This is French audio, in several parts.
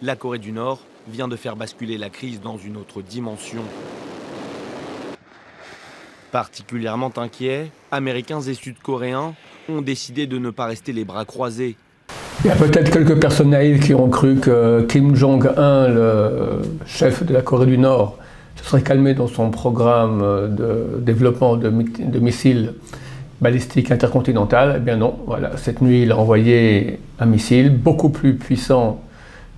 la Corée du Nord vient de faire basculer la crise dans une autre dimension. Particulièrement inquiets, Américains et Sud-Coréens ont décidé de ne pas rester les bras croisés. Il y a peut-être quelques personnes naïves qui ont cru que Kim Jong-un, le chef de la Corée du Nord, se serait calmé dans son programme de développement de missiles balistiques intercontinentaux. Eh bien non, voilà. Cette nuit, il a envoyé un missile beaucoup plus puissant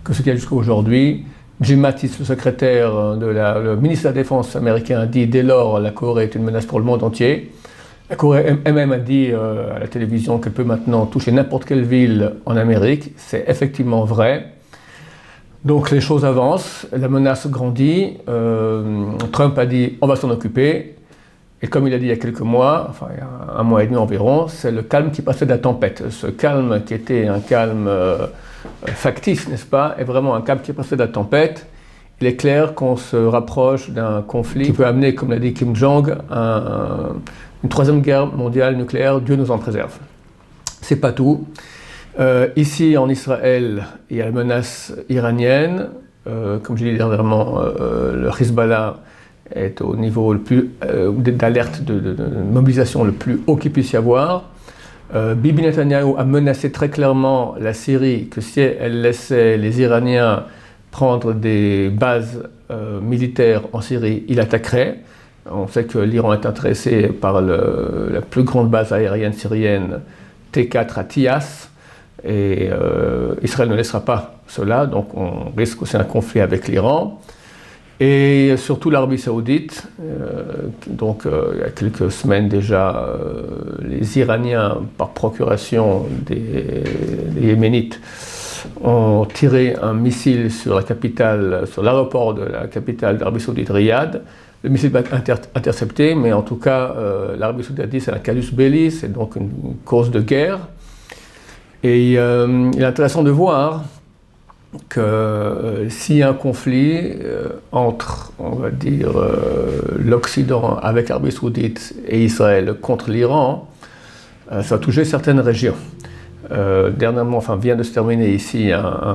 que ce qu'il y a jusqu'à aujourd'hui. Jim Mattis, le secrétaire le ministre de la Défense américain, a dit dès lors la Corée est une menace pour le monde entier. La Corée elle-même a dit à la télévision qu'elle peut maintenant toucher n'importe quelle ville en Amérique. C'est effectivement vrai. Donc les choses avancent, la menace grandit. Trump a dit on va s'en occuper. Et comme il a dit il y a quelques mois, enfin il y a un mois et demi environ, c'est le calme qui passait de la tempête. Ce calme qui était un calme factice, n'est-ce pas, est vraiment un calme qui passait de la tempête. Il est clair qu'on se rapproche d'un conflit qui peut amener, comme l'a dit Kim Jong, une troisième guerre mondiale nucléaire. Dieu nous en préserve. C'est pas tout. Ici en Israël, il y a la menace iranienne. Comme je l'ai dit dernièrement, le Hezbollah est au niveau le plus d'alerte, de mobilisation le plus haut qu'il puisse y avoir. Bibi Netanyahu a menacé très clairement la Syrie que si elle laissait les Iraniens prendre des bases militaires en Syrie, il attaquerait. On sait que l'Iran est intéressé par la plus grande base aérienne syrienne T4 à Tias, et Israël ne laissera pas cela, donc on risque aussi un conflit avec l'Iran. Et surtout l'Arabie Saoudite, donc il y a quelques semaines déjà, les Iraniens, par procuration des Yéménites, ont tiré un missile sur l'aéroport de la capitale d'Arabie Saoudite, Riyad. Le missile va être intercepté, mais en tout cas, l'Arabie Saoudite a dit c'est un casus belli, c'est donc une cause de guerre. Et il est intéressant de voir que s'il y a un conflit entre, on va dire, l'Occident avec l'Arabie Saoudite et Israël contre l'Iran, ça va toucher certaines régions. Dernièrement, vient de se terminer ici un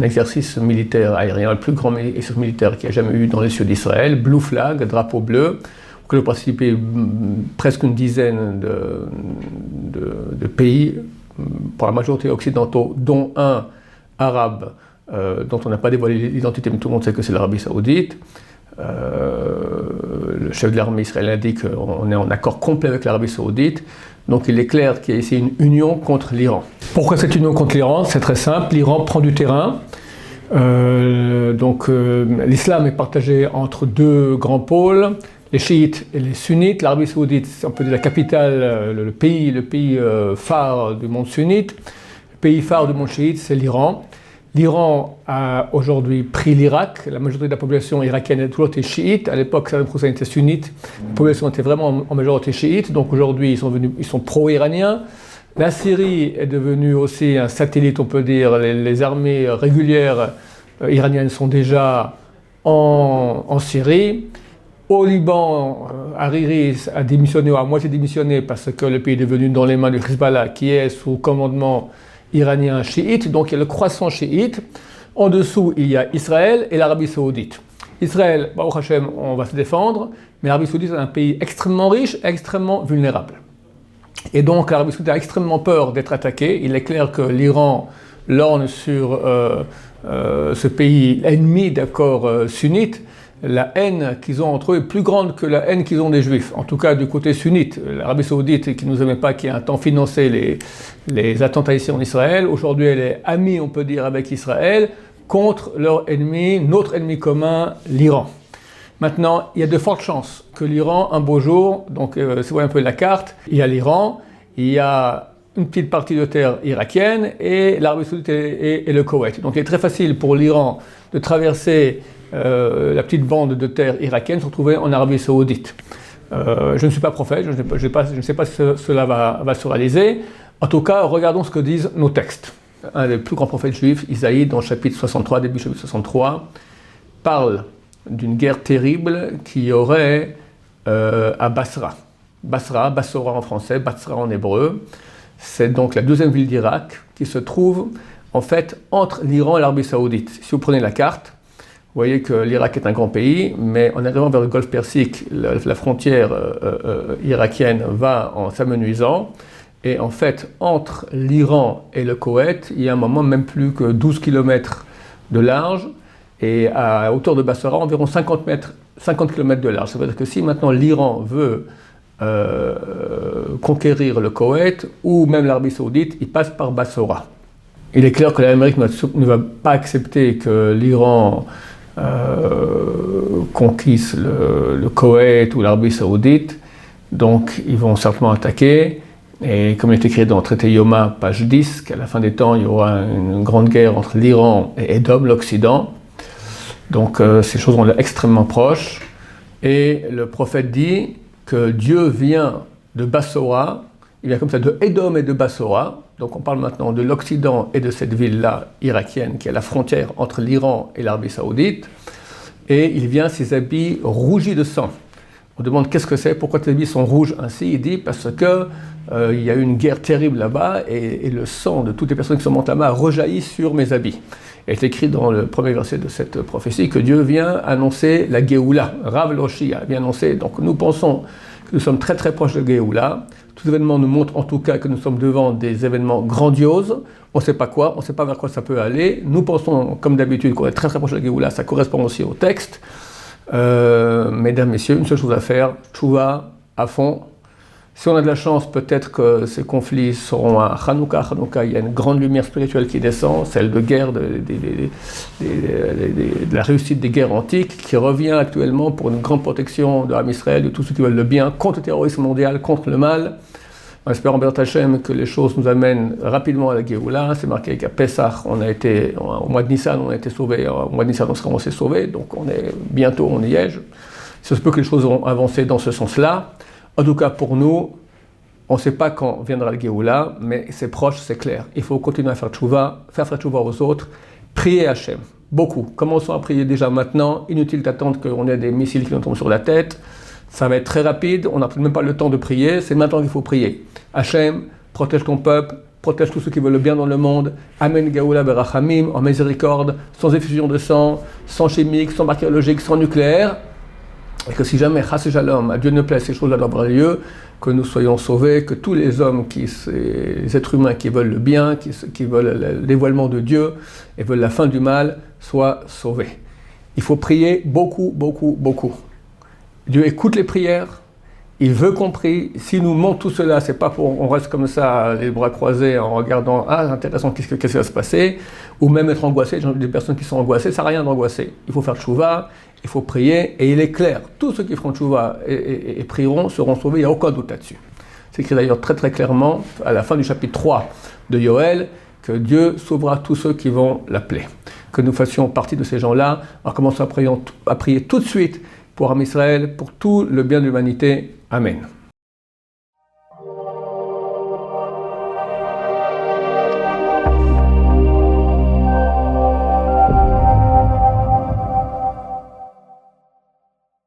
exercice militaire aérien, le plus grand exercice militaire qu'il y a jamais eu dans les cieux d'Israël, Blue Flag, drapeau bleu, auquel ont participé presque une dizaine de pays, pour la majorité occidentaux, dont un arabe, dont on n'a pas dévoilé l'identité, mais tout le monde sait que c'est l'Arabie Saoudite. Le chef de l'armée israélienne dit qu'on est en accord complet avec l'Arabie Saoudite. Donc il est clair qu'il y a ici une union contre l'Iran. Pourquoi cette union contre l'Iran? C'est très simple, l'Iran prend du terrain. L'islam est partagé entre deux grands pôles, les chiites et les sunnites. L'Arabie Saoudite, c'est un peu la capitale, le pays phare du monde sunnite. Le pays phare du monde chiite, c'est l'Iran. L'Iran a aujourd'hui pris l'Irak. La majorité de la population irakienne a toujours été chiite. À l'époque, Saddam Hussein était sunnite. La population était vraiment en majorité chiite. Donc aujourd'hui, ils sont pro-iraniens. La Syrie est devenue aussi un satellite, on peut dire. Les armées régulières iraniennes sont déjà en Syrie. Au Liban, Hariri a démissionné, ou à moitié démissionné, parce que le pays est devenu dans les mains du Hezbollah, qui est sous commandement iranien chiite. Donc il y a le croissant chiite. En dessous, il y a Israël et l'Arabie Saoudite. Israël, Baruch Hashem, on va se défendre, mais l'Arabie Saoudite est un pays extrêmement riche, extrêmement vulnérable. Et donc l'Arabie Saoudite a extrêmement peur d'être attaquée. Il est clair que l'Iran lorgne sur ce pays ennemi, sunnite. La haine qu'ils ont entre eux est plus grande que la haine qu'ils ont des Juifs, en tout cas du côté sunnite. L'Arabie Saoudite, qui ne nous aimait pas, qui a un temps financé les attentats ici en Israël, aujourd'hui elle est amie, on peut dire, avec Israël, contre leur ennemi, notre ennemi commun, l'Iran. Maintenant, il y a de fortes chances que l'Iran, un beau jour, donc si vous voyez un peu la carte, il y a l'Iran, il y a une petite partie de terre irakienne et l'Arabie Saoudite et le Koweït. Donc il est très facile pour l'Iran de traverser la petite bande de terre irakienne se retrouver en Arabie Saoudite. Je ne suis pas prophète, je ne sais pas si cela va se réaliser. En tout cas, regardons ce que disent nos textes. Un des plus grands prophètes juifs, Isaïe, dans le chapitre 63, début chapitre 63, parle d'une guerre terrible qu'il y aurait à Basra. Bassora en français, Bassra en hébreu. c'est donc la deuxième ville d'Irak qui se trouve en fait entre l'Iran et l'Arabie Saoudite. Si vous prenez la carte, vous voyez que l'Irak est un grand pays, mais en arrivant vers le golfe Persique, la frontière irakienne va en s'amenuisant. Et en fait, entre l'Iran et le Koweït, il y a un moment même plus que 12 km de large, et à hauteur de Bassora, environ 50 km de large. Ça veut dire que si maintenant l'Iran veut conquérir le Koweït, ou même l'Arabie Saoudite, il passe par Bassora. Il est clair que l'Amérique ne va pas accepter que l'Iran conquisse le Koweït ou l'Arabie Saoudite, donc ils vont certainement attaquer. Et comme il est écrit dans le traité Yoma, page 10, qu'à la fin des temps, il y aura une grande guerre entre l'Iran et Édom, l'Occident. Donc ces choses sont extrêmement proches. Et le prophète dit que Dieu vient de Bassora, il vient comme ça de Édom et de Bassora. Donc on parle maintenant de l'Occident et de cette ville-là irakienne qui est à la frontière entre l'Iran et l'Arabie Saoudite. Et il vient ses habits rougis de sang. On demande qu'est-ce que c'est, pourquoi tes habits sont rouges ainsi. Il dit parce que il y a eu une guerre terrible là-bas et le sang de toutes les personnes qui sont mortes là-bas rejaillit sur mes habits. Il est écrit dans le premier verset de cette prophétie que Dieu vient annoncer la Géoula. Rav Loshia vient annoncer. Donc nous pensons que nous sommes très très proches de Géoula. Tous les événements nous montrent en tout cas que nous sommes devant des événements grandioses. On ne sait pas quoi, on ne sait pas vers quoi ça peut aller. Nous pensons comme d'habitude qu'on est très très proche de la Géoula. Ça correspond aussi au texte. Mesdames, messieurs, une seule chose à faire, tchouva à fond. Si on a de la chance, peut-être que ces conflits seront à Hanouka. Hanouka, il y a une grande lumière spirituelle qui descend, celle de guerre, de la réussite des guerres antiques, qui revient actuellement pour une grande protection de l'âme Israël, de tous ceux qui veulent le bien, contre le terrorisme mondial, contre le mal. En espérant, Béat Hashem, que les choses nous amènent rapidement à la Géoula. C'est marqué qu'à Pessah, au mois de Nissan, on a été sauvés, au mois de Nissan, on sera aussi sauvés, donc bientôt on y est. Il se peut que les choses vont avancer dans ce sens-là. En tout cas, pour nous, on ne sait pas quand viendra le Géoula, mais c'est proche, c'est clair. Il faut continuer à faire tchouva aux autres, prier Hachem, beaucoup. Commençons à prier déjà maintenant, inutile d'attendre qu'on ait des missiles qui nous tombent sur la tête. Ça va être très rapide, on n'a peut-être même pas le temps de prier, c'est maintenant qu'il faut prier. Hachem, protège ton peuple, protège tous ceux qui veulent le bien dans le monde. Amen Géoula Berachamim, en miséricorde, sans effusion de sang, sans chimique, sans bactériologique, sans nucléaire. Et que si jamais, Chas et Shalom, à Dieu ne plaît, ces choses-là doivent avoir lieu, que nous soyons sauvés, que tous les hommes, les êtres humains qui veulent le bien, qui veulent le dévoilement de Dieu et veulent la fin du mal, soient sauvés. Il faut prier beaucoup, beaucoup, beaucoup. Dieu écoute les prières, il veut qu'on prie. Si nous montre tout cela, c'est pas pour on reste comme ça, les bras croisés, en regardant « Ah, intéressant, qu'est-ce qui va se passer ?» ou même être angoissé. Des personnes qui sont angoissées, ça sert à rien d'angoisser. Il faut faire tchouva, il faut prier, et il est clair, tous ceux qui feront tchouva et prieront seront sauvés, il n'y a aucun doute là-dessus. C'est écrit d'ailleurs très très clairement, à la fin du chapitre 3 de Yoël, que Dieu sauvera tous ceux qui vont l'appeler. Que nous fassions partie de ces gens-là, en commençant à prier tout de suite pour Am Israël, pour tout le bien de l'humanité. Amen.